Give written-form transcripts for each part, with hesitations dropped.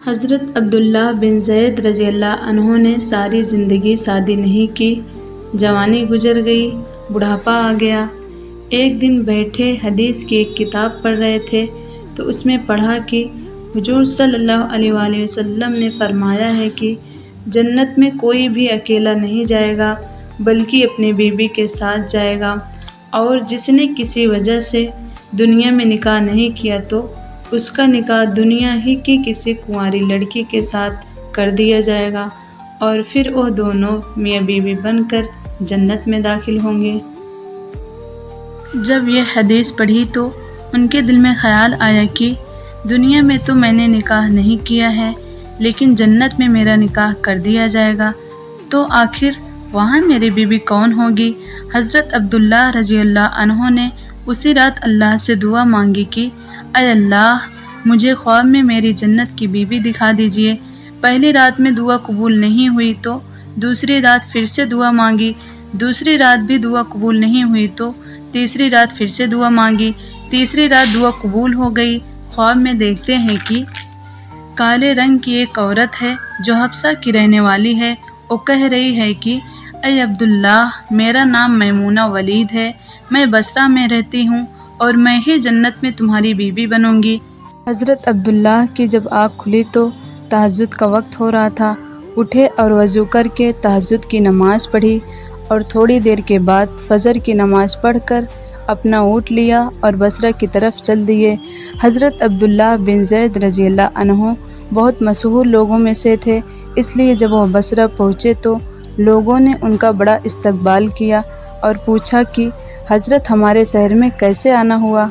حضرت عبداللہ بن زید رضی اللہ عنہ نے ساری زندگی شادی نہیں کی، جوانی گزر گئی، بڑھاپا آ گیا۔ ایک دن بیٹھے حدیث کی ایک کتاب پڑھ رہے تھے تو اس میں پڑھا کہ حضور صلی اللہ علیہ وآلہ وسلم نے فرمایا ہے کہ جنت میں کوئی بھی اکیلا نہیں جائے گا بلکہ اپنی بیوی کے ساتھ جائے گا، اور جس نے کسی وجہ سے دنیا میں نکاح نہیں کیا تو اس کا نکاح دنیا ہی کی کسی کنواری لڑکی کے ساتھ کر دیا جائے گا، اور پھر وہ دونوں میاں بیوی بن کر جنت میں داخل ہوں گے۔ جب یہ حدیث پڑھی تو ان کے دل میں خیال آیا کہ دنیا میں تو میں نے نکاح نہیں کیا ہے، لیکن جنت میں میرا نکاح کر دیا جائے گا، تو آخر وہاں میری بیوی کون ہوگی؟ حضرت عبداللہ رضی اللہ عنہ نے اسی رات اللہ سے دعا مانگی کہ اے اللہ، مجھے خواب میں میری جنت کی بیوی دکھا دیجیے۔ پہلی رات میں دعا قبول نہیں ہوئی تو دوسری رات پھر سے دعا مانگی، دوسری رات بھی دعا قبول نہیں ہوئی تو تیسری رات پھر سے دعا مانگی، تیسری رات دعا قبول ہو گئی۔ خواب میں دیکھتے ہیں کہ کالے رنگ کی ایک عورت ہے جو حبشہ کی رہنے والی ہے، وہ کہہ رہی ہے کہ اے عبداللہ، میرا نام میمونہ ولید ہے، میں بصرہ میں رہتی ہوں اور میں ہی جنت میں تمہاری بیوی بنوں گی۔ حضرت عبداللہ کی جب آنکھ کھلی تو تہجد کا وقت ہو رہا تھا، اٹھے اور وضو کر کے تہجد کی نماز پڑھی، اور تھوڑی دیر کے بعد فجر کی نماز پڑھ کر اپنا اونٹ لیا اور بصرہ کی طرف چل دیے۔ حضرت عبداللہ بن زید رضی اللہ عنہ بہت مشہور لوگوں میں سے تھے، اس لیے جب وہ بصرہ پہنچے تو لوگوں نے ان کا بڑا استقبال کیا اور پوچھا کہ حضرت ہمارے شہر میں کیسے آنا ہوا؟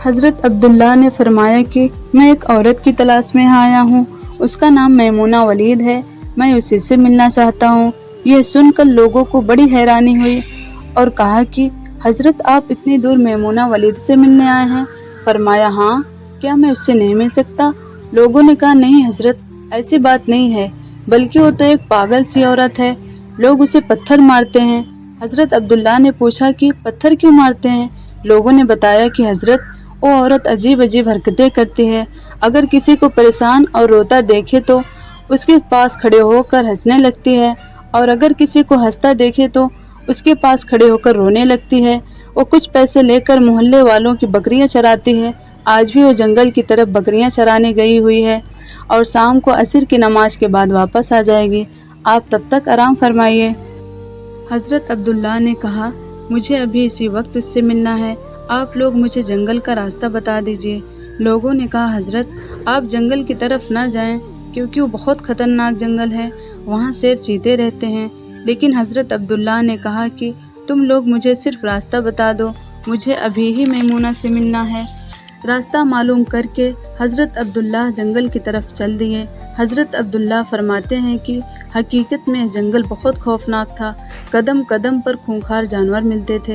حضرت عبداللہ نے فرمایا کہ میں ایک عورت کی تلاش میں آیا ہوں، اس کا نام میمونہ ولید ہے، میں اسی سے ملنا چاہتا ہوں۔ یہ سن کر لوگوں کو بڑی حیرانی ہوئی اور کہا کہ حضرت آپ اتنی دور میمونہ ولید سے ملنے آئے ہیں؟ فرمایا ہاں، کیا میں اس سے نہیں مل سکتا؟ لوگوں نے کہا نہیں حضرت، ایسی بات نہیں ہے، بلکہ وہ تو ایک پاگل سی عورت ہے، لوگ اسے پتھر مارتے ہیں۔ حضرت عبداللہ نے پوچھا کہ پتھر کیوں مارتے ہیں؟ لوگوں نے بتایا کہ حضرت وہ عورت عجیب عجیب حرکتیں کرتی ہے، اگر کسی کو پریشان اور روتا دیکھے تو اس کے پاس کھڑے ہو کر ہنسنے لگتی ہے، اور اگر کسی کو ہنستا دیکھے تو اس کے پاس کھڑے ہو کر رونے لگتی ہے۔ وہ کچھ پیسے لے کر محلے والوں کی بکریاں چراتی ہے، آج بھی وہ جنگل کی طرف بکریاں چرانے گئی ہوئی ہے، اور شام کو عصر کی نماز کے بعد واپس آ جائے گی، آپ تب تک آرام فرمائیے۔ حضرت عبداللہ نے کہا مجھے ابھی اسی وقت اس سے ملنا ہے، آپ لوگ مجھے جنگل کا راستہ بتا دیجیے۔ لوگوں نے کہا حضرت آپ جنگل کی طرف نہ جائیں، کیونکہ وہ بہت خطرناک جنگل ہے، وہاں شیر چیتے رہتے ہیں۔ لیکن حضرت عبداللہ نے کہا کہ تم لوگ مجھے صرف راستہ بتا دو، مجھے ابھی ہی میمونہ سے ملنا ہے۔ راستہ معلوم کر کے حضرت عبداللہ جنگل کی طرف چل دیے۔ حضرت عبداللہ فرماتے ہیں کہ حقیقت میں جنگل بہت خوفناک تھا، قدم قدم پر خونخوار جانور ملتے تھے۔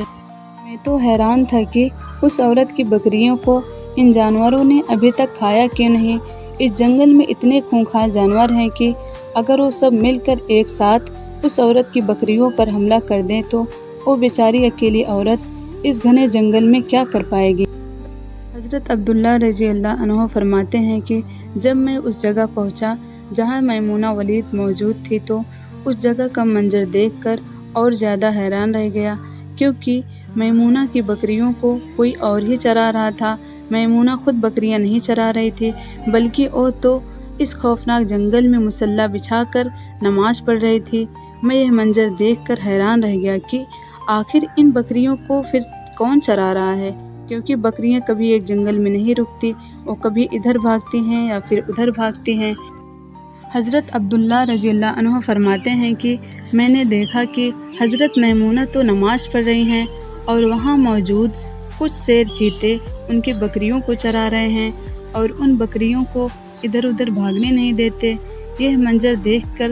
میں تو حیران تھا کہ اس عورت کی بکریوں کو ان جانوروں نے ابھی تک کھایا کیوں نہیں۔ اس جنگل میں اتنے خونخوار جانور ہیں کہ اگر وہ سب مل کر ایک ساتھ اس عورت کی بکریوں پر حملہ کر دیں تو وہ بیچاری اکیلی عورت اس گھنے جنگل میں کیا کر پائے گی؟ حضرت عبداللہ رضی اللہ عنہ فرماتے ہیں کہ جب میں اس جگہ پہنچا جہاں میمونہ ولید موجود تھی تو اس جگہ کا منظر دیکھ کر اور زیادہ حیران رہ گیا، کیونکہ میمونہ کی بکریوں کو کوئی اور ہی چرا رہا تھا۔ میمونہ خود بکریاں نہیں چرا رہی تھی، بلکہ وہ تو اس خوفناک جنگل میں مصلی بچھا کر نماز پڑھ رہی تھی۔ میں یہ منظر دیکھ کر حیران رہ گیا کہ آخر ان بکریوں کو پھر کون چرا رہا ہے، کیونکہ بکریاں کبھی ایک جنگل میں نہیں رکتی، وہ کبھی ادھر بھاگتی ہیں یا پھر ادھر بھاگتی ہیں۔ حضرت عبداللہ رضی اللہ عنہ فرماتے ہیں کہ میں نے دیکھا کہ حضرت میمونہ تو نماز پڑھ رہی ہیں اور وہاں موجود کچھ شیر چیتے ان کی بکریوں کو چرا رہے ہیں اور ان بکریوں کو ادھر ادھر بھاگنے نہیں دیتے۔ یہ منظر دیکھ کر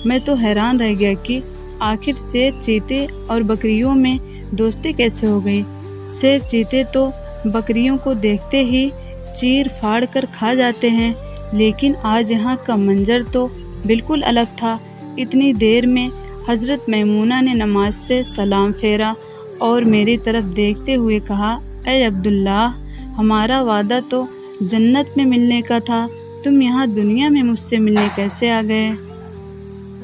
میں تو حیران رہ گیا کہ آخر شیر چیتے اور بکریوں میں دوستی کیسے ہو گئی۔ شیر چیتے تو بکریوں کو دیکھتے ہی چیر پھاڑ کر کھا جاتے ہیں، لیکن آج یہاں کا منظر تو بالکل الگ تھا۔ اتنی دیر میں حضرت میمونہ نے نماز سے سلام پھیرا اور میری طرف دیکھتے ہوئے کہا اے عبداللہ، ہمارا وعدہ تو جنت میں ملنے کا تھا، تم یہاں دنیا میں مجھ سے ملنے کیسے آ گئے؟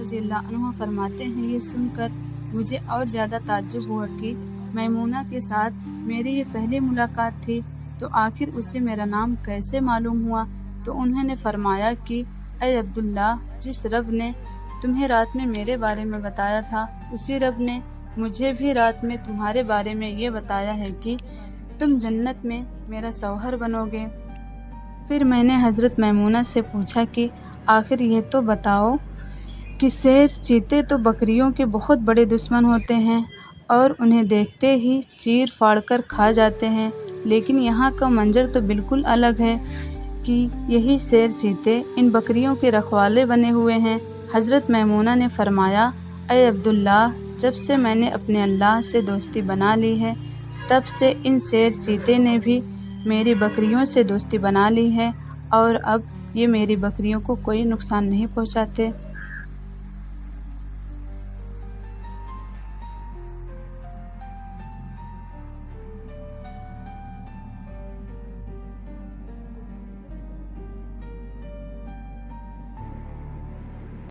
رضی اللہ عنہ فرماتے ہیں یہ سن کر مجھے اور زیادہ تعجب ہوا کہ میمونہ کے ساتھ میری یہ پہلی ملاقات تھی، تو آخر اسے میرا نام کیسے معلوم ہوا؟ تو انہوں نے فرمایا کہ اے عبداللہ، جس رب نے تمہیں رات میں میرے بارے میں بتایا تھا، اسی رب نے مجھے بھی رات میں تمہارے بارے میں یہ بتایا ہے کہ تم جنت میں میرا شوہر بنو گے۔ پھر میں نے حضرت میمونہ سے پوچھا کہ آخر یہ تو بتاؤ کہ شیر چیتے تو بکریوں کے بہت بڑے دشمن ہوتے ہیں اور انہیں دیکھتے ہی چیر پھاڑ کر کھا جاتے ہیں، لیکن یہاں کا منظر تو بالکل الگ ہے کہ یہی شیر چیتے ان بکریوں کے رکھوالے بنے ہوئے ہیں۔ حضرت میمونہ نے فرمایا اے عبداللہ، جب سے میں نے اپنے اللہ سے دوستی بنا لی ہے، تب سے ان شیر چیتے نے بھی میری بکریوں سے دوستی بنا لی ہے، اور اب یہ میری بکریوں کو کوئی نقصان نہیں پہنچاتے۔